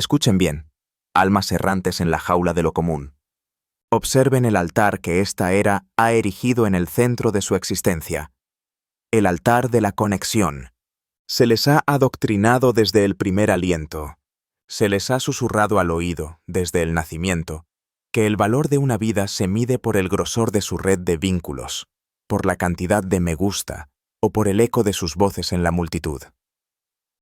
Escuchen bien, almas errantes en la jaula de lo común. Observen el altar que esta era ha erigido en el centro de su existencia. El altar de la conexión. Se les ha adoctrinado desde el primer aliento. Se les ha susurrado al oído, desde el nacimiento, que el valor de una vida se mide por el grosor de su red de vínculos, por la cantidad de me gusta o por el eco de sus voces en la multitud.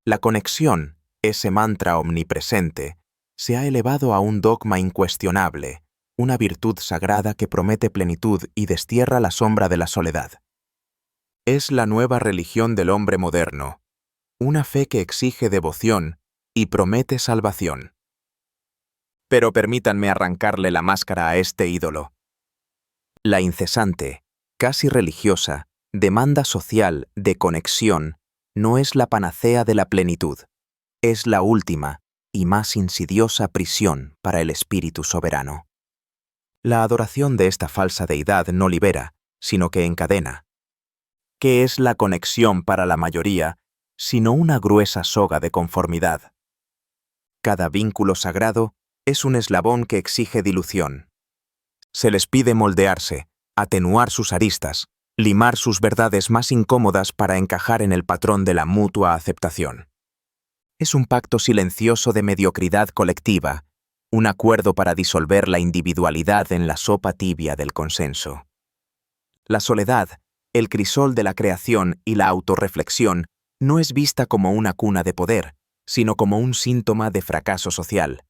La conexión, ese mantra omnipresente, se ha elevado a un dogma incuestionable, una virtud sagrada que promete plenitud y destierra la sombra de la soledad. Es la nueva religión del hombre moderno, una fe que exige devoción y promete salvación. Pero permítanme arrancarle la máscara a este ídolo. La incesante, casi religiosa, demanda social de conexión no es la panacea de la plenitud, es la última y más insidiosa prisión para el espíritu soberano. La adoración de esta falsa deidad no libera, sino que encadena. ¿Qué es la conexión para la mayoría, sino una gruesa soga de conformidad? Cada vínculo sagrado es un eslabón que exige dilución. Se les pide moldearse, atenuar sus aristas, limar sus verdades más incómodas para encajar en el patrón de la mutua aceptación. Es un pacto silencioso de mediocridad colectiva, un acuerdo para disolver la individualidad en la sopa tibia del consenso. La soledad, el crisol de la creación y la autorreflexión, no es vista como una cuna de poder, sino como un síntoma de fracaso social,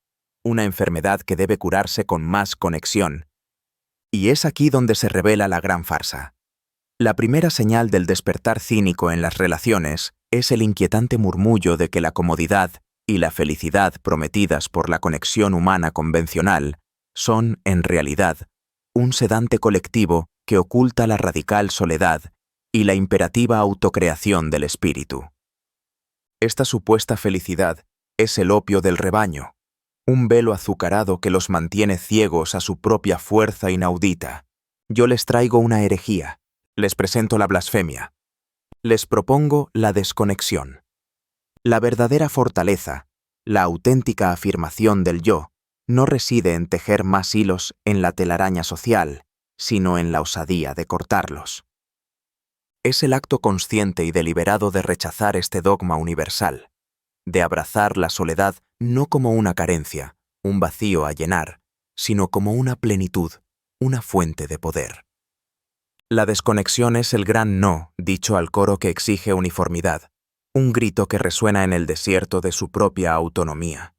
una enfermedad que debe curarse con más conexión. Y es aquí donde se revela la gran farsa. La primera señal del despertar cínico en las relaciones es el inquietante murmullo de que la comodidad y la felicidad prometidas por la conexión humana convencional son, en realidad, un sedante colectivo que oculta la radical soledad y la imperativa autocreación del espíritu. Esta supuesta felicidad es el opio del rebaño, un velo azucarado que los mantiene ciegos a su propia fuerza inaudita. Yo les traigo una herejía, les presento la blasfemia, les propongo la desconexión. La verdadera fortaleza, la auténtica afirmación del yo, no reside en tejer más hilos en la telaraña social, sino en la osadía de cortarlos. Es el acto consciente y deliberado de rechazar este dogma universal, de abrazar la soledad no como una carencia, un vacío a llenar, sino como una plenitud, una fuente de poder. La desconexión es el gran no dicho al coro que exige uniformidad, un grito que resuena en el desierto de su propia autonomía.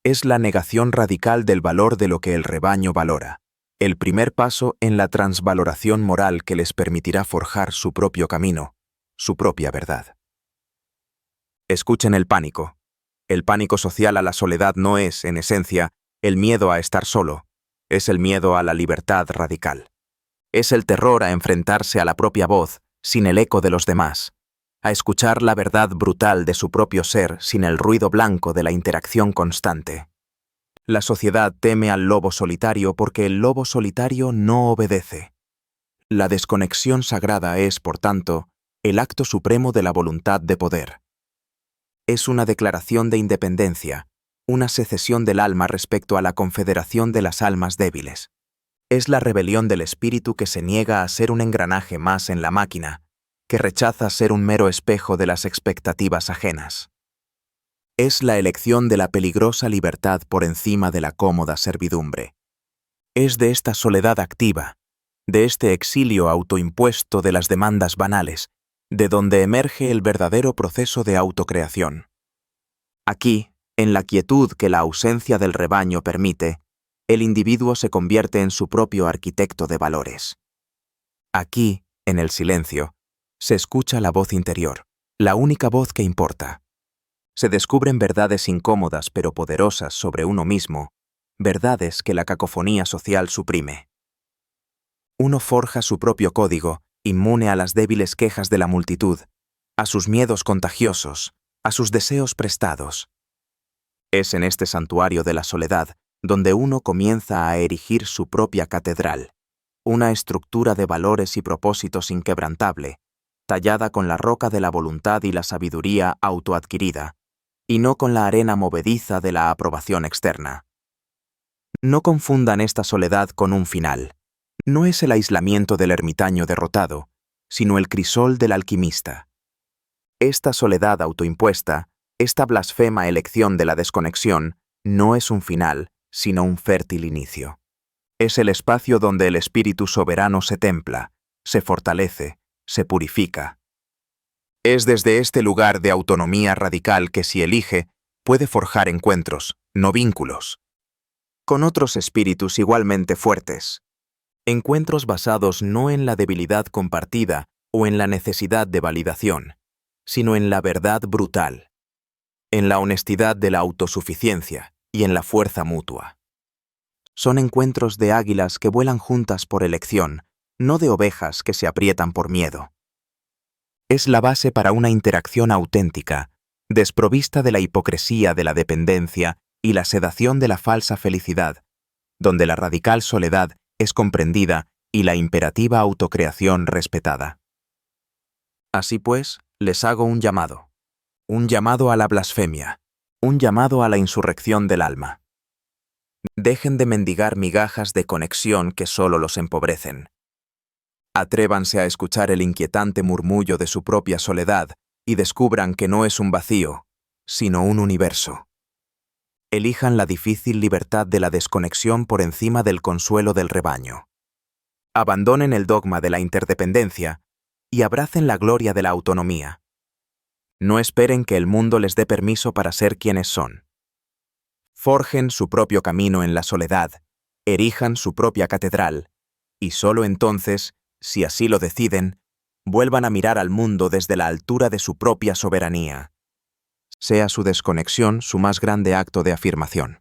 Es la negación radical del valor de lo que el rebaño valora, el primer paso en la transvaloración moral que les permitirá forjar su propio camino, su propia verdad. Escuchen el pánico. El pánico social a la soledad no es, en esencia, el miedo a estar solo, es el miedo a la libertad radical. Es el terror a enfrentarse a la propia voz, sin el eco de los demás, a escuchar la verdad brutal de su propio ser sin el ruido blanco de la interacción constante. La sociedad teme al lobo solitario porque el lobo solitario no obedece. La desconexión sagrada es, por tanto, el acto supremo de la voluntad de poder. Es una declaración de independencia, una secesión del alma respecto a la confederación de las almas débiles. Es la rebelión del espíritu que se niega a ser un engranaje más en la máquina, que rechaza ser un mero espejo de las expectativas ajenas. Es la elección de la peligrosa libertad por encima de la cómoda servidumbre. Es de esta soledad activa, de este exilio autoimpuesto de las demandas banales, de donde emerge el verdadero proceso de autocreación. Aquí, en la quietud que la ausencia del rebaño permite, el individuo se convierte en su propio arquitecto de valores. Aquí, en el silencio, se escucha la voz interior, la única voz que importa. Se descubren verdades incómodas pero poderosas sobre uno mismo, verdades que la cacofonía social suprime. Uno forja su propio código, inmune a las débiles quejas de la multitud, a sus miedos contagiosos, a sus deseos prestados. Es en este santuario de la soledad donde uno comienza a erigir su propia catedral, una estructura de valores y propósitos inquebrantable, tallada con la roca de la voluntad y la sabiduría autoadquirida, y no con la arena movediza de la aprobación externa. No confundan esta soledad con un final. No es el aislamiento del ermitaño derrotado, sino el crisol del alquimista. Esta soledad autoimpuesta, esta blasfema elección de la desconexión, no es un final, sino un fértil inicio. Es el espacio donde el espíritu soberano se templa, se fortalece, se purifica. Es desde este lugar de autonomía radical que, si elige, puede forjar encuentros, no vínculos, con otros espíritus igualmente fuertes. Encuentros basados no en la debilidad compartida o en la necesidad de validación, sino en la verdad brutal, en la honestidad de la autosuficiencia y en la fuerza mutua. Son encuentros de águilas que vuelan juntas por elección, no de ovejas que se aprietan por miedo. Es la base para una interacción auténtica, desprovista de la hipocresía de la dependencia y la sedación de la falsa felicidad, donde la radical soledad es comprendida y la imperativa autocreación respetada. Así pues, les hago un llamado a la blasfemia, un llamado a la insurrección del alma. Dejen de mendigar migajas de conexión que solo los empobrecen. Atrévanse a escuchar el inquietante murmullo de su propia soledad y descubran que no es un vacío, sino un universo. Elijan la difícil libertad de la desconexión por encima del consuelo del rebaño. Abandonen el dogma de la interdependencia y abracen la gloria de la autonomía. No esperen que el mundo les dé permiso para ser quienes son. Forjen su propio camino en la soledad, erijan su propia catedral, y solo entonces, si así lo deciden, vuelvan a mirar al mundo desde la altura de su propia soberanía. Sea su desconexión su más grande acto de afirmación.